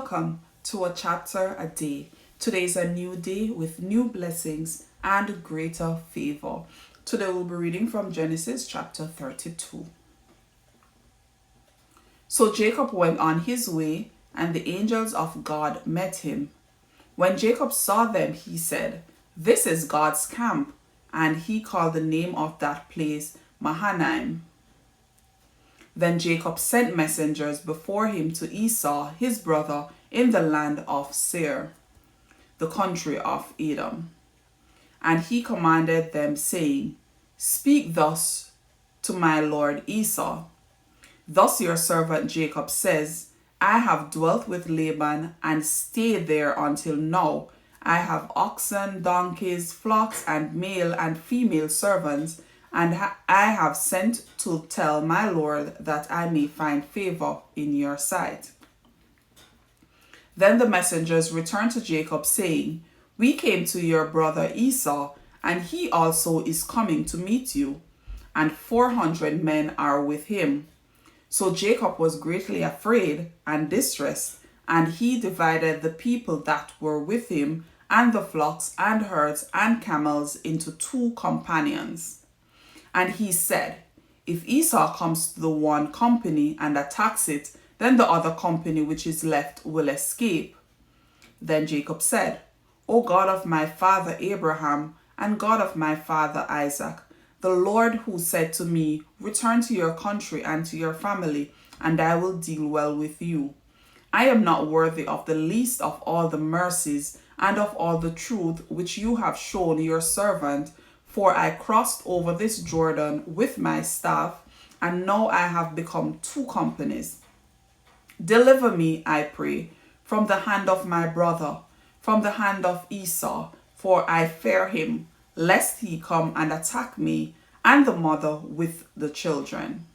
Welcome to a chapter a day. Today is a new day with new blessings and greater favor. Today we'll be reading from Genesis chapter 32. So Jacob went on his way, and the angels of God met him. When Jacob saw them, he said, "This is God's camp," and he called the name of that place Mahanaim. Then Jacob sent messengers before him to Esau, his brother, in the land of Seir, the country of Edom. And he commanded them, saying, "Speak thus to my lord Esau. Thus your servant Jacob says, I have dwelt with Laban and stayed there until now. I have oxen, donkeys, flocks, and male and female servants, and I have sent to tell my lord that I may find favor in your sight." Then the messengers returned to Jacob, saying, "We came to your brother Esau, and he also is coming to meet you, and 400 men are with him." So Jacob was greatly afraid and distressed, and he divided the people that were with him and the flocks and herds and camels into 2 companions. And he said, "If Esau comes to the one company and attacks it, then the other company which is left will escape." Then Jacob said, "O God of my father Abraham and God of my father Isaac, the Lord who said to me, 'Return to your country and to your family, and I will deal well with you.' I am not worthy of the least of all the mercies and of all the truth which you have shown your servant, for I crossed over this Jordan with my staff, and now I have become 2 companies. Deliver me, I pray, from the hand of my brother, from the hand of Esau, for I fear him, lest he come and attack me and the mother with the children.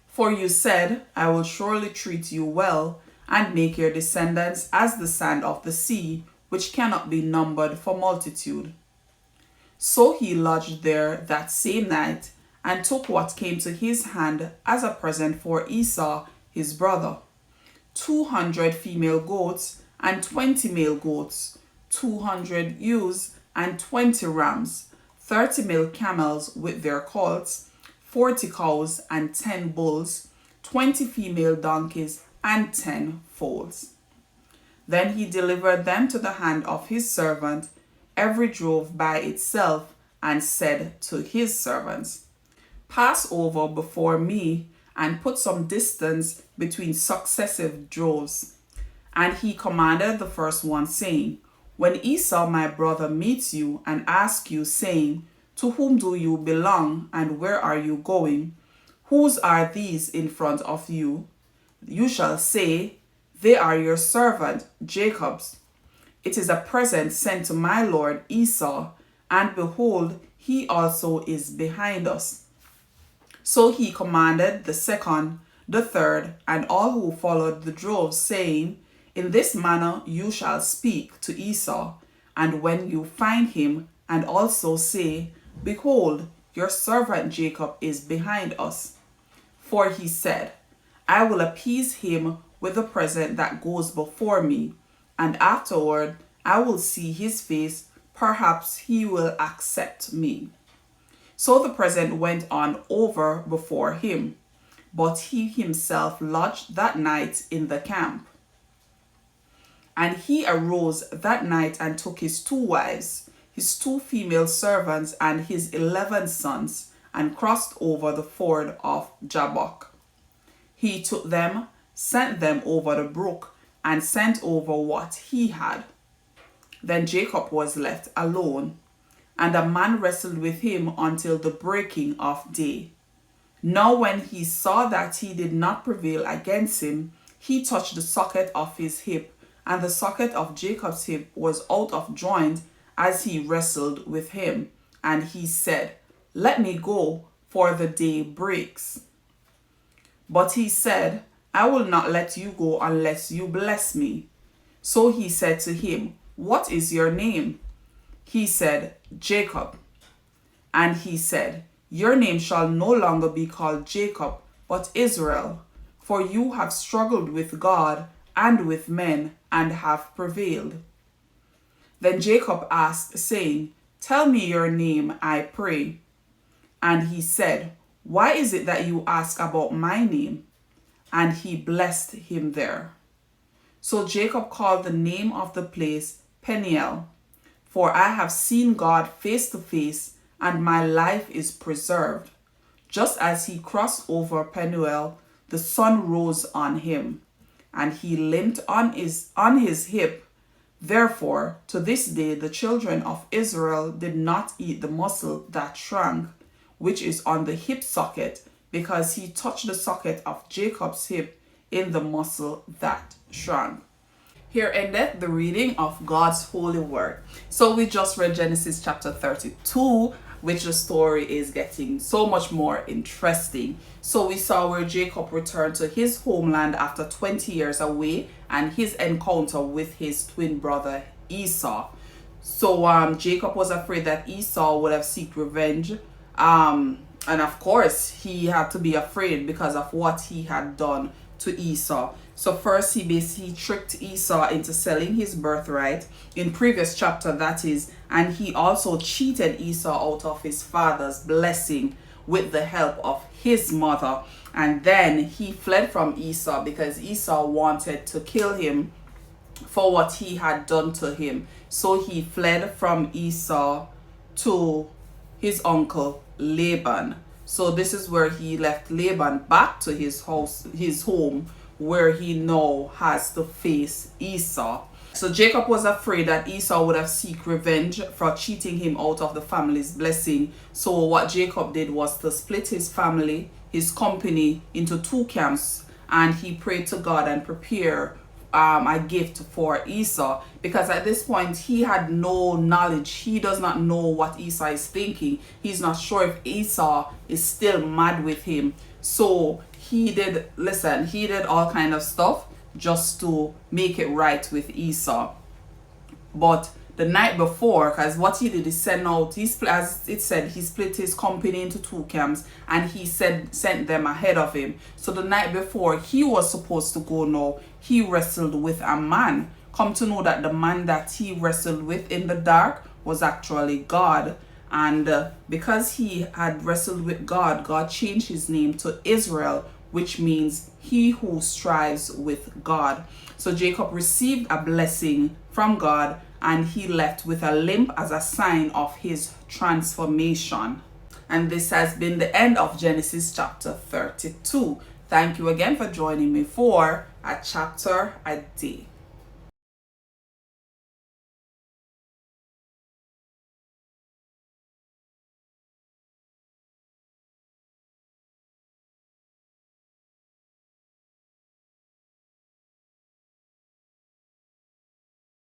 For you said, I will surely treat you well, and make your descendants as the sand of the sea, which cannot be numbered for multitude." So he lodged there that same night, and took what came to his hand as a present for Esau his brother, 200 female goats and 20 male goats, 200 ewes and 20 rams, 30 male camels with their colts, 40 cows and 10 bulls, 20 female donkeys and 10 foals. Then he delivered them to the hand of his servant, every drove by itself, and said to his servants, "Pass over before me and put some distance between successive droves." And he commanded the first one, saying, "When Esau my brother meets you and asks you, saying, 'To whom do you belong, and where are you going? Whose are these in front of you?' you shall say, 'They are your servant Jacob's. It is a present sent to my lord Esau, and behold, he also is behind us.'" So he commanded the second, the third, and all who followed the droves, saying, "In this manner you shall speak to Esau, and when you find him, and also say, 'Behold, your servant Jacob is behind us.' For he said, 'I will appease him with the present that goes before me, and afterward I will see his face, perhaps he will accept me.' So the present went on over before him, but he himself lodged that night in the camp. And he arose that night and took his 2 wives, his 2 female servants, and his 11 sons, and crossed over the ford of Jabbok. He took them, sent them over the brook, and sent over what he had. Then Jacob was left alone, and a man wrestled with him until the breaking of day. Now when he saw that he did not prevail against him, he touched the socket of his hip, and the socket of Jacob's hip was out of joint as he wrestled with him. And he said, "Let me go, for the day breaks." But he said, "I will not let you go unless you bless me." So he said to him, "What is your name?" He said, "Jacob." And he said, "Your name shall no longer be called Jacob, but Israel, for you have struggled with God and with men, and have prevailed. Then Jacob asked, saying, Tell me your name, I pray. And he said, Why is it that you ask about my name? And he blessed him there. So Jacob called the name of the place Peniel, for I have seen God face to face, and my life is preserved. Just as he crossed over Penuel, the sun rose on him, and he limped on his hip. Therefore, to this day, the children of Israel did not eat the muscle that shrank, which is on the hip socket, because he touched the socket of Jacob's hip in the muscle that shrank. Here endeth the reading of God's holy word. So we just read Genesis chapter 32, which the story is getting so much more interesting. So we saw where Jacob returned to his homeland after 20 years away, and his encounter with his twin brother Esau. So Jacob was afraid that Esau would have sought revenge. And of course, he had to be afraid because of what he had done to Esau. So first, he basically tricked Esau into selling his birthright. In previous chapter, that is, and he also cheated Esau out of his father's blessing with the help of his mother. And then he fled from Esau because Esau wanted to kill him for what he had done to him. So he fled from Esau to his uncle Laban. So this is where he left Laban back to his house, his home, where he now has to face Esau. So Jacob was afraid that Esau would have seek revenge for cheating him out of the family's blessing. So what Jacob did was to split his family, his company, into two camps, and he prayed to God and prepare a gift for Esau, because at this point he had no knowledge. He does not know what Esau is thinking. He's not sure if Esau is still mad with him. So he did all kind of stuff just to make it right with Esau. But the night before, because what he did is send out, as it said, he split his company into two camps, and he sent them ahead of him. So the night before he was supposed to go now, he wrestled with a man. Come to know that the man that he wrestled with in the dark was actually God. And because he had wrestled with God, God changed his name to Israel, which means he who strives with God. So Jacob received a blessing from God, and he left with a limp as a sign of his transformation. And this has been the end of Genesis chapter 32. Thank you again for joining me for a chapter a day.